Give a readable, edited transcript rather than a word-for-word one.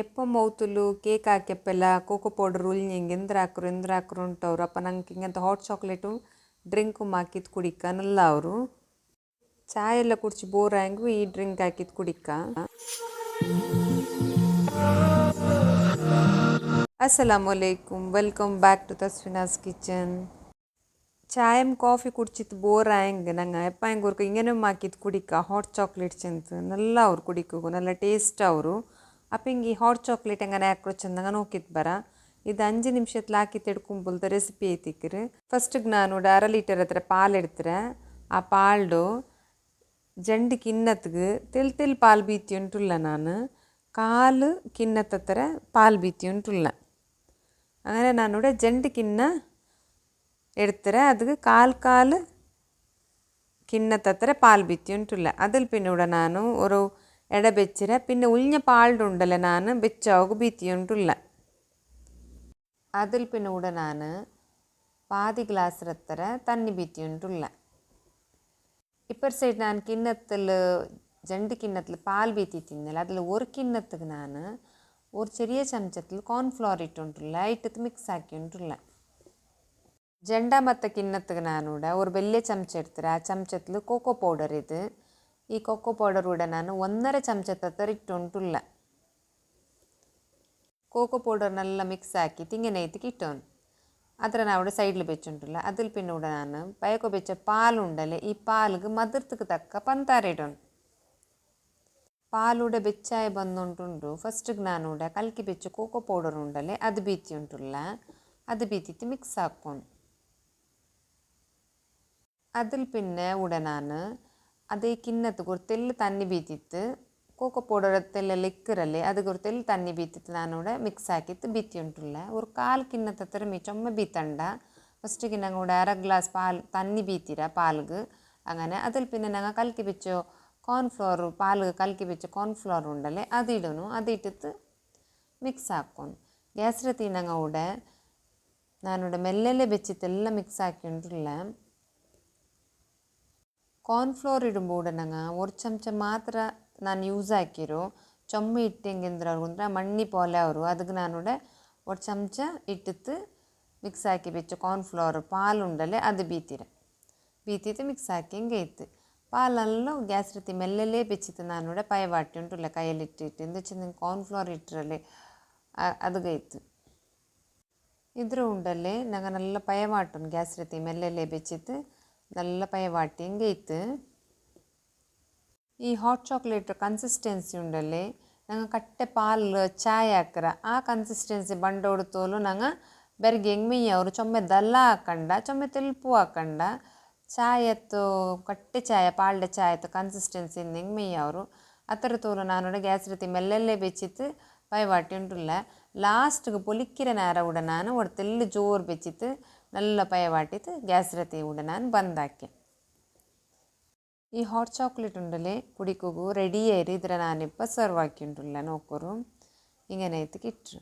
ಎಪ್ಪ ಮೌತುಲು cake ಹಾಕೆಪ್ಪೆಲ್ಲ cocoa powder ಉಲ್ഞ്ഞೆಂಗೆ ಎಂದ್ರ ಹಾಕ್ರು ಉಂಟವ್ರು ಅಪ್ಪ ನಂಗೆ ಹಿಂಗಂತ ಹಾಟ್ ಚಾಕ್ಲೇಟು ಡ್ರಿಂಕು ಹಾಕಿದ್ದು ಕುಡಿಕ ನಲ್ಲ ಅವರು ಚಾಯ್ ಎಲ್ಲ ಕುಡಿಸಿ ಬೋರ್ ಆಯಂಗು ಈ ಡ್ರಿಂಕ್ ಹಾಕಿದ್ದು ಕುಡಿಕ. ಅಸ್ಸಲಾಮು ಅಲೈಕುಮ್, welcome back to Taswina's kitchen. ಚಾಯಮ್ ಕಾಫಿ ಕುಡಿಚಿತ್ತು ಬೋರ್ ಆಯಂಗೆ ನಂಗೆ ಎಪ್ಪ ಹೆಂಗೆ ಅವ್ರಿಗೆ ಹಿಂಗೇನೋ ಹಾಕಿದ್ದು ಕುಡಿಕ ಹಾಟ್ ಚಾಕ್ಲೇಟ್ಸ್ ಅಂತ ನಲ್ಲ ಅವ್ರು ಕುಡಿಕೋಗು ನಲ್ಲ ಟೇಸ್ಟ್ ಅವರು ಅಪ್ಪ ಹಿಂಗೆ ಹಾಟ್ ಚಾಕ್ಲೇಟ್ ಹೆಂಗನೆ ಹಾಕ್ರೋ ಚಂದಂಗ ನೋಕಿತ್ತು ಬರ ಇದು 5 ನಿಮಿಷದಲ್ಲಿ ಹಾಕಿ ತೆಡ್ಕೊಂಬಲ್ದ ರೆಸಿಪಿ ಐತಿಕ್ಕಿರಿ. ಫಸ್ಟಿಗೆ ನಾನು 1/2 ಲೀಟರ್ ಹತ್ರ ಪಾಲು ಎಡ್ತಾರೆ. ಆ ಪಾಲ್ಡು ಜಂಡು ಕಿನ್ನತ್ಗೆ ತೆಲ್ ಪಾಲು ಬೀತಿ ಉಂಟುಲ್ಲ ನಾನು ಕಾಲು ಕಿನ್ನತ್ತ ಹತ್ರ ಪಾಲು ಬೀತಿ ಉಂಟುಲ್ಲ അങ്ങനെ ನಾನು ಜಂಡು ಕಿನ್ನ ಎಡ್ತಾರೆ ಅದಕ್ಕೆ ಕಾಲು ಕಿನ್ನತ್ತ ಹತ್ರ ಪಾಲು ಬೀತಿ ಉಂಟುಲ್ಲ അതിൽ പിന്നെ ನಾನು ഒരു ಎಡ ಬೆಚ್ಚಿರ പിന്നെ ഉളിഞ്ഞ പാൽഡ് ഉണ്ടല്ലേ ನಾನು ಬೆಚ್ಚಾವಾಗ ಬೀತಿ ಉಂಟುಲ್ಲ അതിൽ പിന്നെ ನಾನು പാതി ഗ്ലാസ് ಹತ್ರ ತಣ್ಣಿ ಬೀತಿ ಉಂಟುಲ್ಲ. ಇಪ್ಪರ್ ಸೈಡ್ ನಾನು ಕಿನ್ನತ್ತಲು ಜಂಡು ಕಿನ್ನತ್ತಲು ಪಾಲು ಬೀತಿ ತಿನ್ನಲ್ಲ அதில் ஒரு கிண்ணத்துக்கு ನಾನು ஒரு ചെറിയ ಚಮಚത്തിൽ ಕಾರ್ನ್ಫ್ಲವರ್ ಇಟ್ಟುಂಟುಲ್ಲ ಇಟ್ಟದ್ದು ಮಿಕ್ಸ್ ಹಾಕಿ ಉಂಟುಲ್ಲ. ಜಂಡ ಮತ್ತು ಕಿನ್ನತ್ತಿಗೆ ನಾನು ஒரு ಬೆಲ್ಲೆ ಚಮಚ ಇಡ್ತಾರೆ. ಆ ಚಮಚത്തിൽ ಕೋಕೋ ಪೌಡರ್ ಇದು ಈ ಕೋಕೋ ಪೌಡರ್ ನಾನು 1.5 ಚಮಚದ ಹತ್ರ ಇಟ್ಟುಂಟುಲ್ಲ. ಕೋಕೋ ಪೌಡರ್ ನಲ್ಲ ಮಿಕ್ಸ್ ಹಾಕಿ ತಿಂಗನೈತಿಗೆ ಇಟ್ಟವನು ಅದರ ನಾವು ಸೈಡ್ಲು ಬೆಚ್ಚುಂಟುಲ್ಲ. അതിൽ പിന്നെ ನಾನು ಪಯಕೋ ಬೆಚ್ಚ ಪಾಲು ಉಂಡಲೆ ಈ ಪಾಲಿಗೆ ಮದರ್ತಕ್ಕೆ ತಕ್ಕ ಪಂತಾರ ಇಡೋನು. ಪಾಲುಡೆ ಬೆಚ್ಚಾಯಿ ಬಂದುಂಟುಂಡು ಫಸ್ಟಿಗೆ ನಾನು ಕಲ್ಕಿ ಬೆಚ್ಚ ಕೋಕೋ ಪೌಡರ್ ಉಂಡಲೆ ಅದು ಬೀತಿ ಉಂಟುಲ್ಲ ಅದು ಬೀತಿತ್ತು ಮಿಕ್ಸ್ ಹಾಕ್ಕೊಂಡು അതിൽ പിന്നെ ನಾನು ಅದೇ ಕಿನ್ನತ್ತಿಗೆ ஒரு ತೆಲ್ಲು ತಣ್ಣಿ ಬೀತಿತ್ತು ಕೋಕೋ ಪೌಡರ್ ತೆಲ್ಲೆಲ್ಲ ಇಕ್ಕರಲ್ಲಿ ಅದಕ್ಕೆ ஒரு ತೆಲ್ಲು ತಣ್ಣಿ ಬೀತಿತ್ತು ನಾನು ಮಿಕ್ಸ್ ಹಾಕಿತ್ತು ಬೀತಿ ಉಂಟುಲ್ಲ ஒரு 1/4 ಕಿನ್ನತ್ತ ಹತ್ರ ಚೊಮ್ಮೆ ಬೀತಂಡ ಫಸ್ಟಿಗೆ ನಂಗೆ 1/2 ಗ್ಲಾಸ್ ಪಾಲು ತಣ್ಣಿ ಬೀತಿರ ಪಾಲ್ಗೆ അങ്ങനെ അതിൽ പിന്നെ ഞങ്ങൾ കലക്കി വെച്ചോ ಕಾರ್ನ್ಫ್ಲವರ್ ಪಾಲ್ಗೆ ಕಲಕಿ ಬೆಚ್ಚ ಕಾರ್ನ್ಫ್ಲವರ್ ಉಂಡಲೆ ಅದು ಇಡೋನು ಅದು ಇಟ್ಟಿತ್ತು ಮಿಕ್ಸ್ ಹಾಕ್ಕೊಂಡು ಗ್ಯಾಸ್ ರತಿ ನಂಗೆ ನಾನು ಮೆಲ್ಲೆಲ್ಲೇ ಬೆಚ್ಚಿತ್ತೆಲ್ಲ ಮಿಕ್ಸ್ ಹಾಕಿ ಉಂಟುಲ್ಲ. ಕಾರ್ನ್ಫ್ಲವರ್ ಇಡುമ്പോൾ ನಂಗೆ 1 ಚಮಚ ಮಾತ್ರ ನಾನು ಯೂಸ್ ಹಾಕಿರೋ ಚೊಮ್ಮೆ ಇಟ್ಟೆಂಗೆಂದ್ರೆ ಅವ್ರಿಗೆ ಮಣ್ಣಿ ಪೋಲೆ ಅವರು ಅದಕ್ಕೆ ನಾನು 1 ಚಮಚ ಇಟ್ಟಿತ್ತು ಮಿಕ್ಸ್ ಹಾಕಿ ಬೆಚ್ಚ ಕಾರ್ನ್ಫ್ಲವರ್ ಪಾಲು ಉಂಡಲೆ ಅದು ಬೀತಿತ್ತು ಮಿಕ್ಸ್ ಹಾಕಿ ಹಿಂಗೆ ಇತ್ತು ಪಾಲಲ್ಲೂ ಗ್ಯಾಸ್ ರೀತಿ ಮೆಲ್ಲೆಲ್ಲೇ ಬೆಚ್ಚಿತ್ತು ನಾನು ಪಯವಾಟಿ ಉಂಟುಲ್ಲ ಕೈಯಲ್ಲಿ ಇಟ್ಟಿಟ್ಟು ಎಂದು ಚೆಂದ ಕಾರ್ನ್ಫ್ಲವರ್ ಇಟ್ಟರಲ್ಲಿ ಅದಕ್ಕೆ ಇತ್ತು ಇದ್ರ ಉಂಡಲ್ಲೇ ನಂಗೆ ನಲ್ಲ ಪಯವಾಟು ಗ್ಯಾಸ್ ರೀತಿ ಮೆಲ್ಲೆಲ್ಲೇ ಬೆಚ್ಚಿತ್ತು ನಲ್ಲ ಪಯವಾಟಿ ಹಿಂಗೆ ಇತ್ತು. ಈ ಹಾಟ್ ಚಾಕ್ಲೇಟ್ ಕನ್ಸಿಸ್ಟೆನ್ಸಿ ಉಂಡಲ್ಲಿ ನಂಗೆ ಕಟ್ಟೆ ಪಾಲು ಚಾಯ್ ಹಾಕ್ರ ಆ ಕನ್ಸಿಸ್ಟೆನ್ಸಿ ಬಂಡೋಡು ತೋಲು ನಂಗೆ ಬೆರ್ಗೆ ಹೆಂಗೆ ಅವರು ಚೊಮ್ಮೆ ದಲ್ಲ ಹಾಕಂಡ ಚೊಮ್ಮೆ ತೆಲ್ಪು ಹಾಕಂಡ ಚಾಯ್ ಎತ್ತು ಕಟ್ಟೆ ಚಾಯ ಪಾಲ್ಡೆ ಚಾಯ್ ಎತ್ತು ಕನ್ಸಿಸ್ಟೆನ್ಸಿಯಿಂದ ಹೆಂಗೆ ಅವರು ಆ ಥರ ತೋಲು ನಾನು ಗ್ಯಾಸ್ ರೀತಿ ಮೆಲ್ಲೆಲ್ಲೇ ಬೆಚ್ಚಿತ್ತು ಪಯವಾಟಿ ಉಂಟುಲ್ಲ. ಲಾಸ್ಟ್ಗೆ ಪೊಲಿಕ್ಕಿರ ನೇರ ನಾನು ತೆಲ್ಲು ಜೋರು ಬೆಚ್ಚಿತ್ತು ನಲ್ಲ ಪಯವಾಟಿತ್ತು ಗ್ಯಾಸ್ ರತಿ ನಾನು ಬಂದಾಕೆ. ಈ ಹಾಟ್ ಚಾಕ್ಲೇಟ್ ಉಂಡಲೆ ಕುಡಿಕೋಗು ರೆಡಿ ಆಯ್ರಿ ಇದ್ರೆ ನಾನಿಪ್ಪ ಸರ್ವ್ ಹಾಕಿ ಉಂಟುಲ್ಲ ನೋಕೋರು ಹಿಂಗೇನಾಯ್ತು ಕಿಟ್ರು.